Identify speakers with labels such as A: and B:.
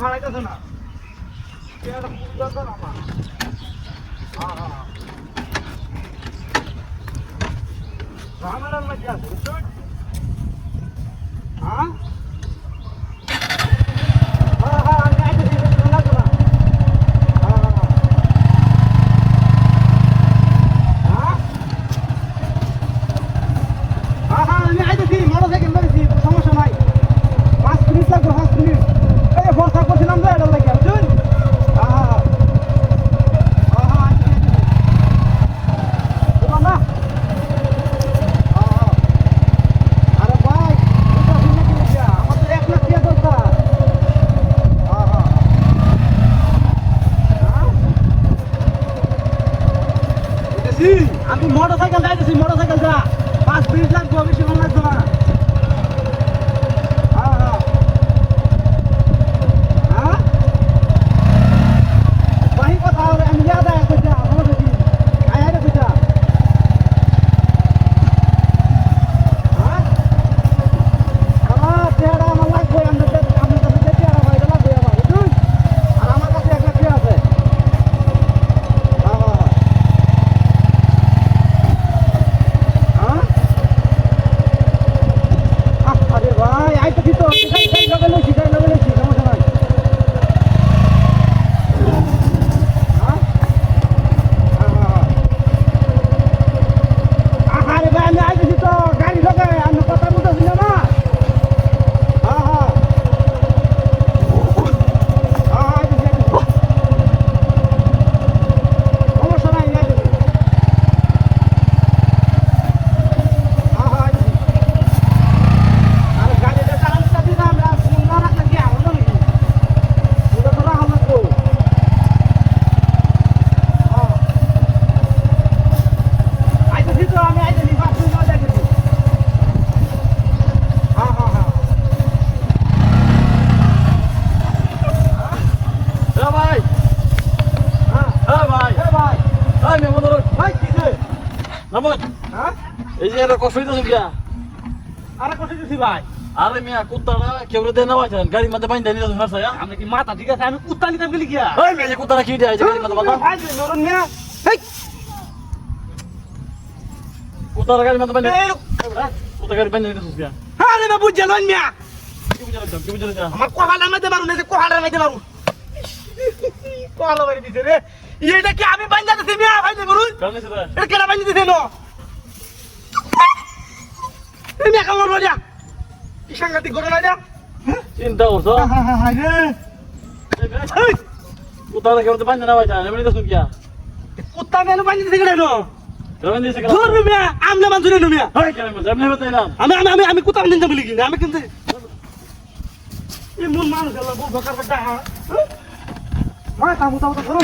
A: হারাইতেছে না এটা পুরো দরকার আমার হ্যাঁ হ্যাঁ রামারাম মধ্যে আছে হ্যাঁ হ্যাঁ হ্যাঁ আমি আইতেছি না না হ্যাঁ হ্যাঁ হ্যাঁ আমি আইতেছি মোটরসাইকেল ধরেছি সমস্যা নাই 5 মিনিট লাগবে 5 মিনিট এই বর্ষা করছিলাম তো এটা লাগে বুঝুন হ্যাঁ হ্যাঁ হ্যাঁ হ্যাঁ আইতেছি না আরে ভাই এটা শুনে কি লিখা আমার তো 1 লাখ টাকা দরকার হ্যাঁ হ্যাঁ আমি মোটরসাইকেল যাইতেছি মোটরসাইকেল যা 5 মিনিট লাগবে বেশি সময় লাগবে না হ্যাঁ হ্যাঁ হ্যাঁ ভাই কথা হবে আমি যা দেয় কইতা আমার দেখি আয় আয় কইতা হ্যাঁ আমার চেহারা আমার লাগবে আমি কাছে দেখি আর ভাই লাগবে আমার বুঝুন আর আমার কাছে 1 লাখ টাকা আছে হ্যাঁ হ্যাঁ আরে ভাই আইতেছি তো যাই লগে লইছি সমস্যা নাই আরে ভাই আমি আইতেছি তো গাড়ি লগে আমি কথা বলতেছি না হ্যাঁ হ্যাঁ আইতেছি সমস্যা নাই আইতেছি হ্যাঁ হ্যাঁ আইতেছি আরে গাড়িটা চালাতে দিনা আমরা না রাখলে কি হবে নাকি এটা তো রাখা লাগবে হ্যাঁ আইতেছি তো আমি আইতেছি 5 মিনিট আগে আইতেছি হ্যাঁ হ্যাঁ হ্যাঁ
B: এ ভাই
A: হ্যাঁ
B: এ ভাই
A: এ ভাই
B: এই মেমন
A: ভাই কিসে
B: নামন
A: হ্যাঁ
B: এই যে এটা কষ্ট হইতেছে কিয়া
A: আরে কত দিছি ভাই
B: আরে মিয়া কুত্তাটা কেউ রে দেনা পাইছেন গাড়ির মধ্যে বাইন্ধা নিয়ে যাচ্ছেন হারছা
A: আমি কি মাথা ঠিক আছে আমি কুত্তা নিতাম গেলি কি
B: এই মেয়ে কুত্তাটা কি দেয় গাড়ির মধ্যে বাঁধা
A: ভাই নরন মিয়া হেই
B: কুত্তাটা গাড়ির মধ্যে বাইন্ধা কুত্তা গাড়ি বাইন্ধা নিয়ে যাচ্ছিস কিয়া
A: আরে বাবু জলন মিয়া
B: কি বুঝালে
A: আমার কোহালা মাইতে পারু না যে কোহালা মাইতে পারু কোহালা মারি দিছে রে এইটা কি আমি বাইন্দা দিছি মিয়া বাইতে পারু
B: কারণ এসে দেয়
A: এটা কেলা বাইন্দা দিছে নো এই মিয়া কামড় মারিয়া কি সাংঘাতিক ঘটনা এটা
B: চিন্তা করছো
A: হাই রে এই
B: কুত্তাটা কেউ বাইন্ধা না পাইছেন এমনি যাচ্ছেন কিয়া
A: কুত্তা কেন বাইন্দা দিছে কেন
B: কেমন দিয়েছে
A: ধর মিয়া আমলে মানজুরে নো মিয়া
B: হয় কেমন এমনি হতাইলাম
A: আমি কুত্তা বাইন্দা বলি কি আমি কিন্তু এই মন মানুষ আল্লাহ বল বকার কথা হ্যাঁ মা কামু তাও তো করো